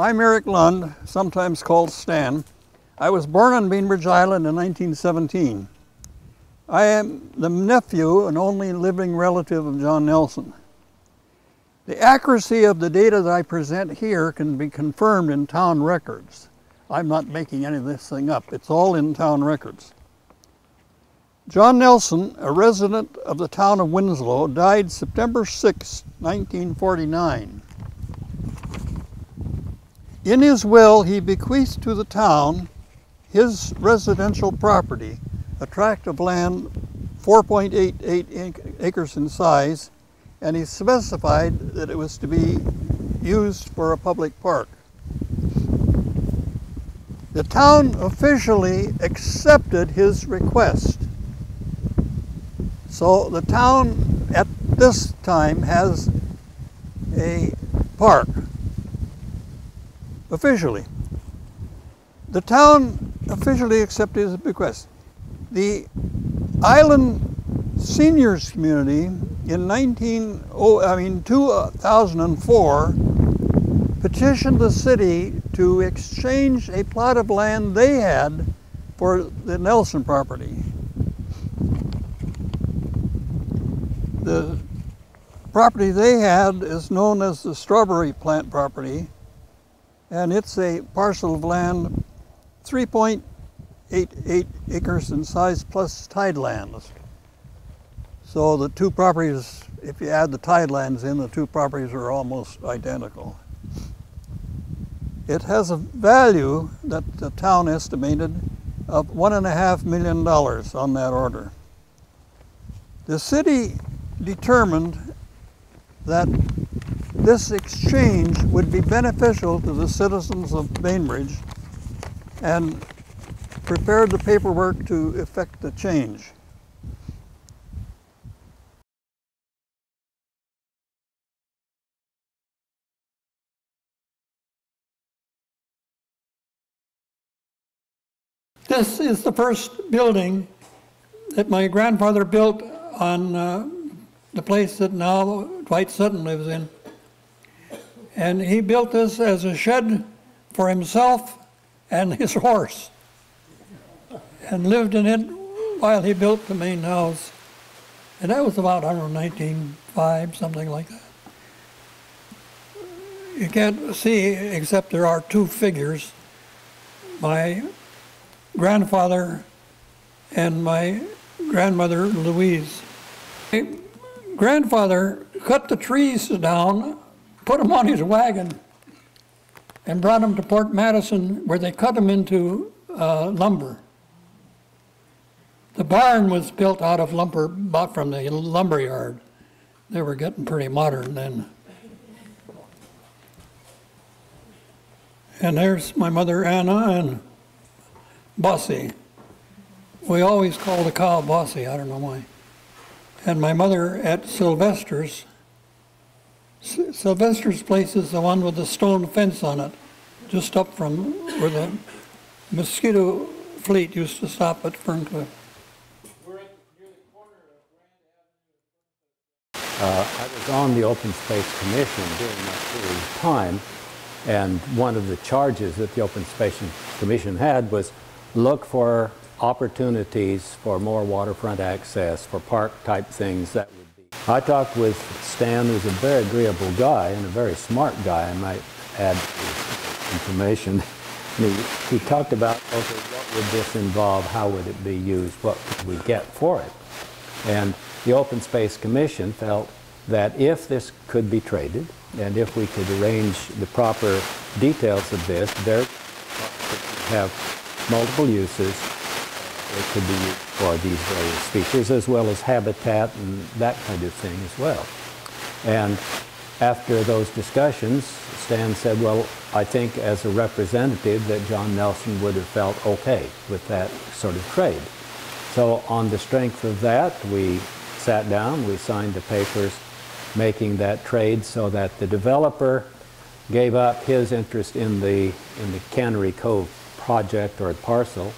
I'm Eric Lund, sometimes called Stan. I was born on Bainbridge Island in 1917. I am the nephew and only living relative of John Nelson. The accuracy of the data that I present here can be confirmed in town records. I'm not making any of this thing up. It's all in town records. John Nelson, a resident of the town of Winslow, died September 6, 1949. In his will, he bequeathed to the town his residential property, a tract of land 4.88 acres in size, and he specified that it was to be used for a public park. The town officially accepted his request. So the town at this time has a park, officially. The town officially accepted his request. The island seniors community in 2004 petitioned the city to exchange a plot of land they had for the Nelson property. The property they had is known as the strawberry plant property, and it's a parcel of land 3.88 acres in size plus tidelands. So the two properties, if you add the tidelands in, the two properties are almost identical. It has a value that the town estimated of $1.5 million on that order. The city determined that this exchange would be beneficial to the citizens of Bainbridge and prepared the paperwork to effect the change. This is the first building that my grandfather built on the place that now Dwight Sutton lives in. And he built this as a shed for himself and his horse, and lived in it while he built the main house. And that was about, I don't know, 1905, something like that. You can't see except there are two figures, my grandfather and my grandmother Louise. My grandfather cut the trees down, put them on his wagon, and brought them to Port Madison, where they cut them into lumber. The barn was built out of lumber, bought from the lumber yard. They were getting pretty modern then. And there's my mother Anna and Bossy. We always call the cow Bossy, I don't know why. And my mother at Sylvester's. Sylvester's place is the one with the stone fence on it, just up from where the mosquito fleet used to stop at Ferncliff. We're near the corner of Grand Avenue. I was on the Open Space Commission during that period of time, and one of the charges that the Open Space Commission had was look for opportunities for more waterfront access, for park-type things that would be. I talked with Stan, who's a very agreeable guy and a very smart guy, I might add information. He talked about, okay, what would this involve, how would it be used, what could we get for it? And the Open Space Commission felt that if this could be traded, and if we could arrange the proper details of this, there could have multiple uses. It could be used for these various features, as well as habitat and that kind of thing as well. And after those discussions, Stan said, well, I think as a representative that John Nelson would have felt okay with that sort of trade. So on the strength of that, we sat down, we signed the papers making that trade so that the developer gave up his interest in the Cannery Cove project or parcel.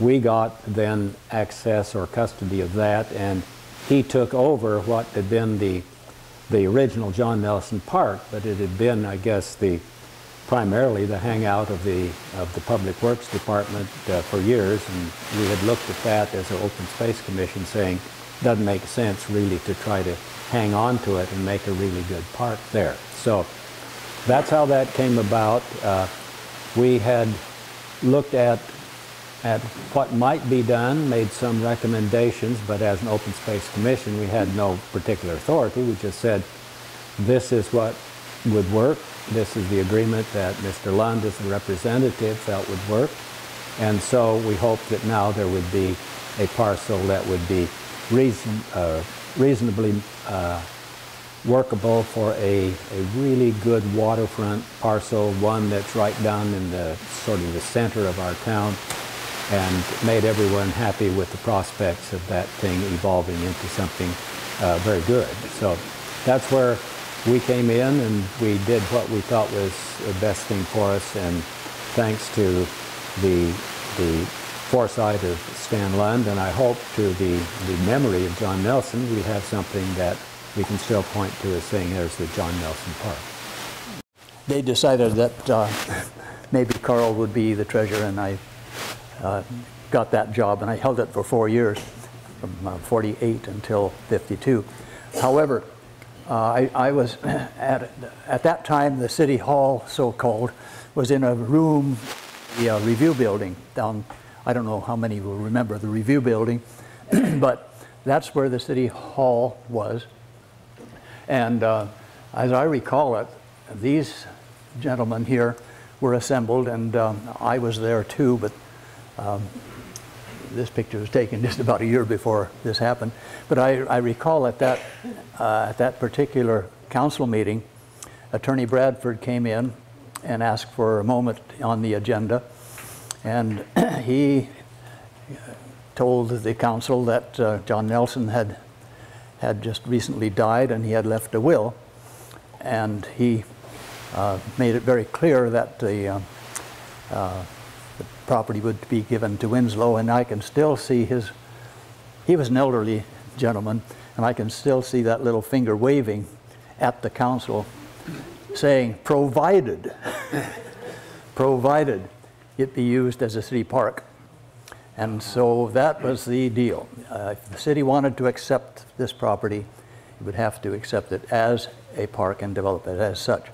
We got then access or custody of that, and he took over what had been the original John Nelson Park, but it had been, I guess, the primarily the hangout of the Public Works Department for years, and we had looked at that as an open space commission, saying it doesn't make sense really to try to hang on to it and make a really good park there. So that's how that came about. We had looked at what might be done, made some recommendations, but as an open space commission we had no particular authority. We just said this is what would work. This is the agreement that Mr. Lund as the representative felt would work. And so we hoped that now there would be a parcel that would be reasonably workable for a really good waterfront parcel, one that's right down in the sort of the center of our town, and made everyone happy with the prospects of that thing evolving into something very good. So that's where we came in, and we did what we thought was the best thing for us, and thanks to the foresight of Stan Lund, and I hope to the memory of John Nelson, we have something that we can still point to as saying there's the John Nelson Park. They decided that maybe Carl would be the treasurer, and I got that job, and I held it for 4 years, from 48 until 52. However, I was at that time, the City Hall, so-called, was in a room, the review building down. I don't know how many will remember the review building, but that's where the City Hall was. And as I recall it, these gentlemen here were assembled, and I was there too, but this picture was taken just about a year before this happened. But I recall at that particular council meeting, Attorney Bradford came in and asked for a moment on the agenda, and he told the council that John Nelson had just recently died, and he had left a will, and he made it very clear that the property would be given to Winslow, and I can still see he was an elderly gentleman, and I can still see that little finger waving at the council saying, provided, provided it be used as a city park. And so that was the deal. If the city wanted to accept this property, it would have to accept it as a park and develop it as such.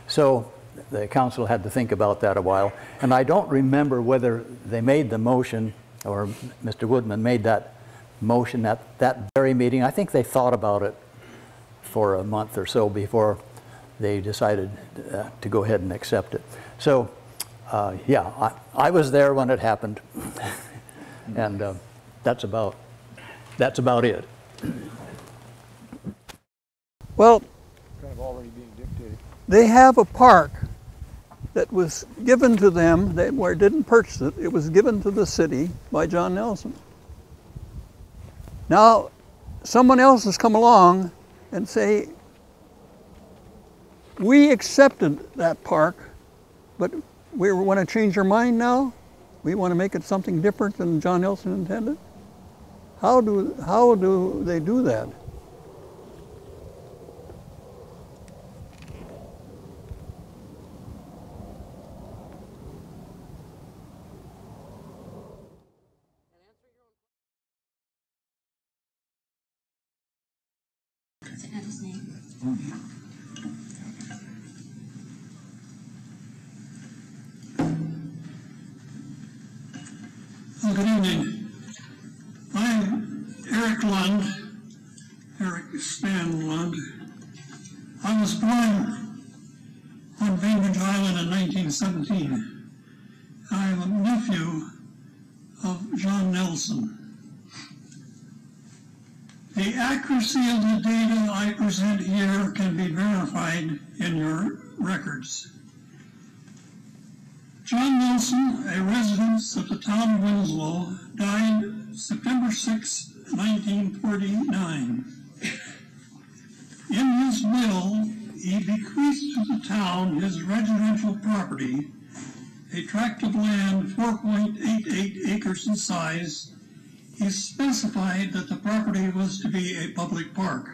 So the council had to think about that a while, and I don't remember whether they made the motion or Mr. Woodman made that motion at that very meeting. I think they thought about it for a month or so before they decided to go ahead and accept it. So yeah, I was there when it happened, and that's about it. Well, kind of already being dictated. they have a park that was given to them. They didn't purchase it. It was given to the city by John Nelson. Now, someone else has come along and say, we accepted that park, but we want to change our mind now? We want to make it something different than John Nelson intended? How do they do that? His name. Well, good evening. I'm Eric Lund, Eric Stan Lund. I was born on Bainbridge Island in 1917. I am a nephew of John Nelson. The accuracy of the data I present here can be verified in your records. John Nelson, a resident of the town of Winslow, died September 6, 1949. In his will, he bequeathed to the town his residential property, a tract of land 4.88 acres in size. He specified that the property was to be a public park.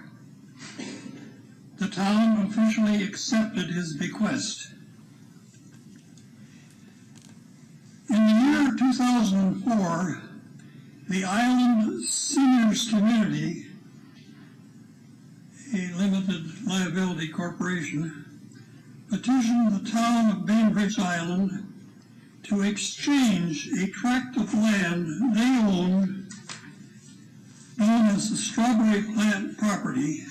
The town officially accepted his bequest. November 2004, the Island Seniors Community, a limited liability corporation, petitioned the town of Bainbridge Island to exchange a tract of land they owned, known as the Strawberry Plant property,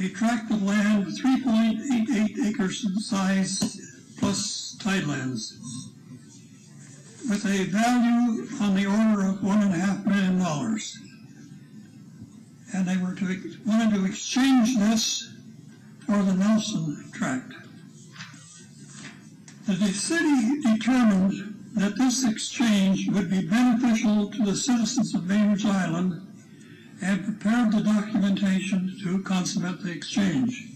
a tract of land 3.88 acres in size plus tidelands, with a value on the order of $1.5 million. And they wanted to exchange this for the Nelson tract. The city determined that this exchange would be beneficial to the citizens of Bainbridge Island and prepared the documentation to consummate the exchange.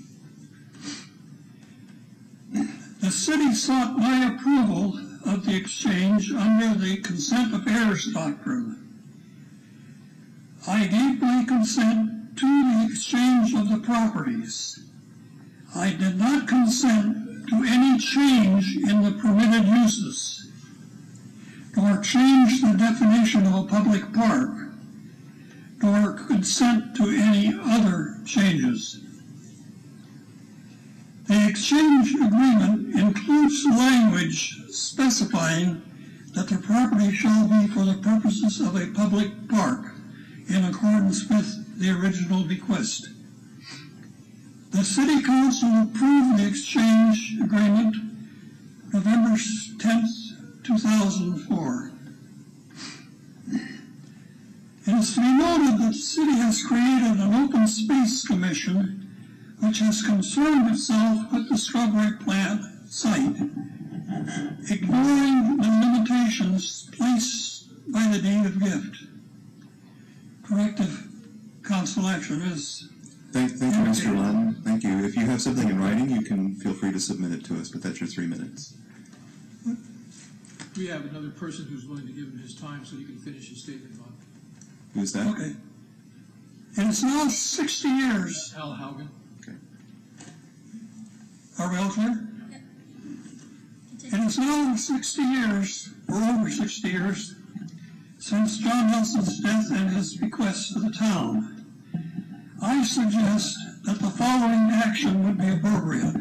The city sought my approval of the exchange under the consent of heirs doctrine. I gave my consent to the exchange of the properties. I did not consent to any change in the permitted uses, nor change the definition of a public park, nor consent to any other changes. The exchange agreement includes language specifying that the property shall be for the purposes of a public park in accordance with the original bequest. The City Council approved the exchange agreement November 10th, 2004. It is to be noted that the city has created an open space commission which has concerned itself with the Strawberry Plant site, ignoring the limitations placed by the deed of gift. Corrective council action is... Thank you, Mr. Lund. Thank you. If you have something in writing, you can feel free to submit it to us, but that's your 3 minutes. We have another person who's willing to give him his time so he can finish his statement, Bob. Who's that? Okay. And it's now 60 years. Al Haugen. Okay. Are we all clear? And it's now 60 years, or over 60 years, since John Nelson's death and his bequest to the town. I suggest that the following action would be appropriate.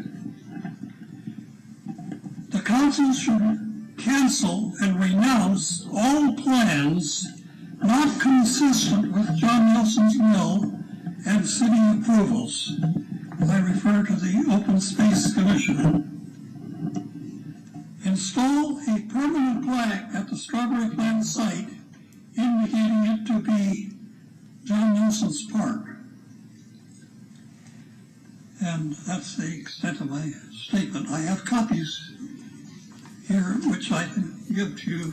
The council should cancel and renounce all plans not consistent with John Nelson's will and city approvals. I refer to the Open Space Commission. Install a permanent plaque at the Strawberry Plant site indicating it to be John Nelson's park. And that's the extent of my statement. I have copies here which I can give to you